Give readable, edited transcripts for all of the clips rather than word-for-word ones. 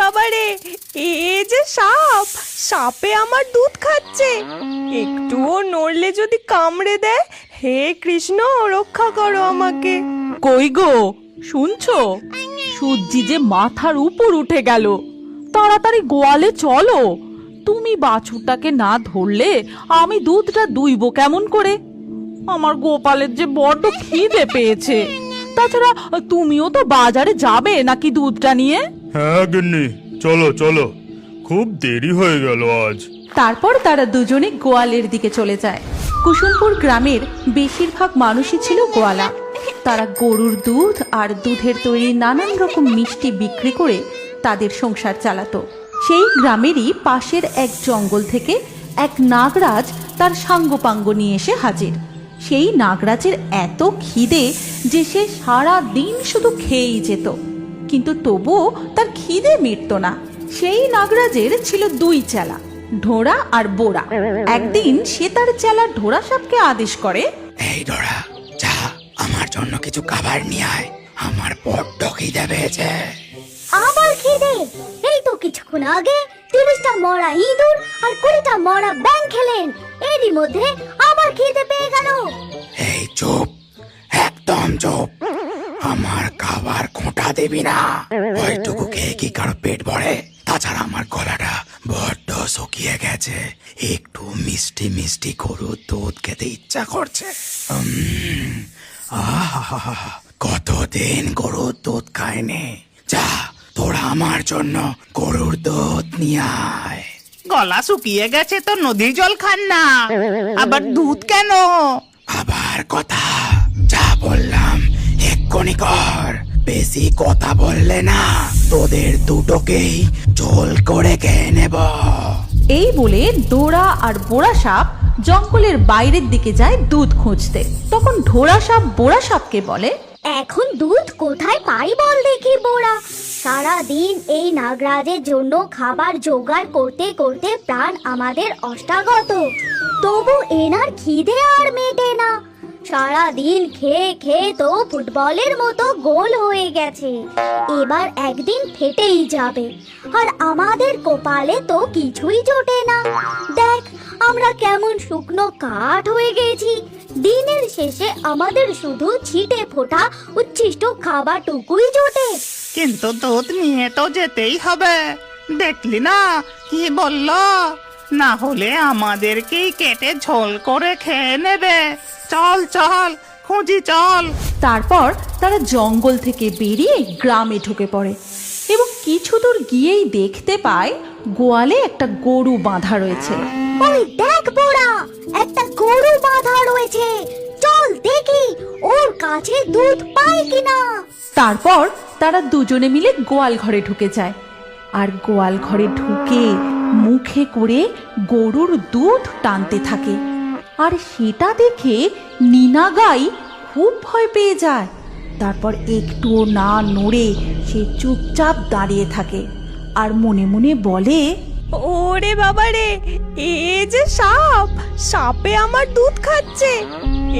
বাবারে, এ যে সাপ! সাপে আমার দুধ খাচ্ছে। একটুও নড়লে যদি কামড়ে দেয়, হে কৃষ্ণ রক্ষা করো আমাকে। কই গো, শুনছো? সূর্যি যে মাথার উপর উঠে গেল। তাড়াতাড়ি গোয়ালে চলো। তুমি বাছুরটাকে না ধরলে আমি দুধটা দুইব কেমন করে? আমার গোপালের যে বড্ড খিদে পেয়েছে। তাছাড়া তুমিও তো বাজারে যাবে নাকি দুধটা নিয়ে? হ্যাঁ গিন্নি, চলো চলো, খুব দেরি হয়ে গেল আজ। তারপর তারা দুজনে গোয়ালের দিকে চলে যায়। কুসুমপুর গ্রামের বেশিরভাগ মানুষই ছিল গোয়ালা। তারা গরুর দুধ আর দুধের তৈরি নানান রকম মিষ্টি বিক্রি করে তাদের সংসার চালাতো। সেই গ্রামেরই পাশের এক জঙ্গল থেকে এক নাগরাজ তার সাঙ্গপাঙ্গ নিয়ে এসে হাজির। সেই নাগরাজের এত খিদে যে সে সারা দিন শুধু খেয়েই যেত, কিন্তু তবুও তার খিদে মিটত না। সেই নাগরাজের ছিল দুই চেলা, ঢোড়া আর বোড়া। একদিন সে তার চেলা ঢোড়া সাপকে আদেশ করে, এই ডোরা, যা আমার জন্য কিছু খাবার নিয়ে আয়, আমার বড্ড খিদে পেয়েছে। আবার খিদে? এই তো কিছুক্ষণ আগে 30টা মরা ইঁদুর আর 20টা মরা ব্যাঙ খেলেন, এরই মধ্যে আবার খিদে পেয়ে গেল। এই চুপ, একদম চুপ। আমার খাবার খোঁটা দেবি না। ওইটুকু খেয়ে কি কারো পেট ভরে? তাছাড়া আমার গলাটা বড্ড শুকিয়ে গেছে, একটু মিষ্টি মিষ্টি গরুর দুধ খেতে ইচ্ছা করছে। কতদিন গরুর দুধ খায়নি। যা, তোরা আমার জন্য গরুর দুধ নিয়ে আয়। গলা শুকিয়ে গেছে তো নদীর জল খান না, আবার দুধ কেন? আবার কথা, যা বললাম এক্ষুনি কর। বেশি কথা বললে না তোদের দুটোকেই ঝোল করে খেয়ে নেব। এই বলে দোড়া আর বোড়া সাপ জঙ্গলের বাইরের দিকে যায় দুধ খুঁজতে। তখন ঢোড়া সাপ বোড়া সাপকে বলে, এখন দুধ কোথায় পাই বল দেখি বোড়া? সারা দিন এই নাগরাজের জন্য খাবার জোগাড় করতে করতে প্রাণ আমাদের অষ্টাগত, তবু এনার খিদে আর মেটে না। সারা দিন খেয়ে খেয়ে তো ফুটবলের মতো গোল হয়ে গেছে, এবার একদিন ফেটেই যাবে। আর আমাদের কপালে তো কিছুই জোটে না। দেখ আমরা কেমন শুকনো কাঠ হয়ে গেছি। দিনের শেষে আমাদের শুধু ছিটে ফোটা উচ্ছিষ্ট খাবারটুকুই জোটে। কিন্তু দুধ নিয়ে তো যেতেই হবে। দেখলি না কি বললো? না হলে আমাদেরকেই কেটে ঝোল করে খেয়ে নেবে। চল চল, খুঁজি চল। তারপর তারা জঙ্গল থেকে বেরিয়ে গ্রামে ঢুকে পড়ে এবং কিছু দূর গিয়েই দেখতে পায় গোয়ালে একটা গরু বাঁধা রয়েছে। ওই দেখ বোড়া, একটা গরু বাঁধা রয়েছে, চল দেখি ওর কাছে দুধ পাই কিনা। তারপর তারা দুজনে মিলে গোয়াল ঘরে ঢুকে যায় আর গোয়াল ঘরে ঢুকে মুখে করে গরুর দুধ টানতে থাকে। আর সেটা দেখে নীনাগাই খুব ভয় পেয়ে যায়। তারপর একটুও না নড়ে সে চুপচাপ দাঁড়িয়ে থাকে আর মনে মনে বলে, ওরে বাবারে, এ যে সাপ! সাপে আমার দুধ খাচ্ছে।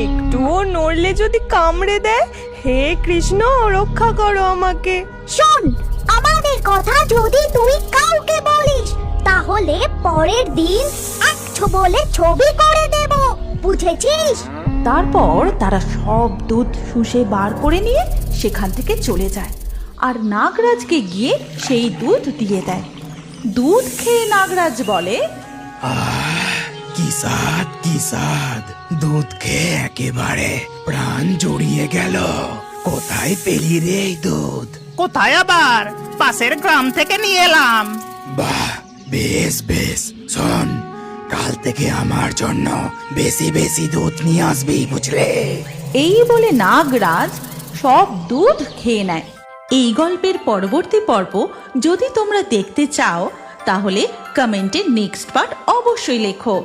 একটুও নড়লে যদি কামড়ে দেয়, হে কৃষ্ণ রক্ষা করো আমাকে। শোন, আমাদের কথা যদি তুই কাউকে বলিস তাহলে পরের দিন বলে ছবি করে দেব, বুঝেছিস? তারপর তারা সব দুধ শুষে বার করে নিয়ে সেখান থেকে চলে যায় আর নাগরাজকে গিয়ে সেই দুধ দিয়ে দেয়। দুধ খেয়ে নাগরাজ বলে, কি স্বাদ, কি স্বাদ! দুধ খেয়ে একেবারে প্রাণ জড়িয়ে গেল। কোথায় পেলি রে এই দুধ? কোথায় আবার? পাশের গ্রাম থেকে নিয়ে এলাম। বাহ, বেশ বেশ। শোন, কাল থেকে আমার জন্য বেশি বেশি দুধ নিয়ে আসবি, বুঝলে? এই বলে নাগরাজ সব দুধ খেয়ে নেয়। এই গল্পের পরবর্তী পর্ব যদি তোমরা দেখতে চাও তাহলে কমেন্টে নেক্সট পার্ট অবশ্যই লেখো।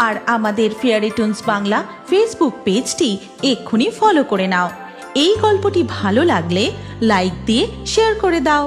আর আমাদের ফেয়ারি টুনস বাংলা ফেসবুক পেজটি এক্ষুনি ফলো করে নাও। এই গল্পটি ভালো লাগলে লাইক দিয়ে শেয়ার করে দাও।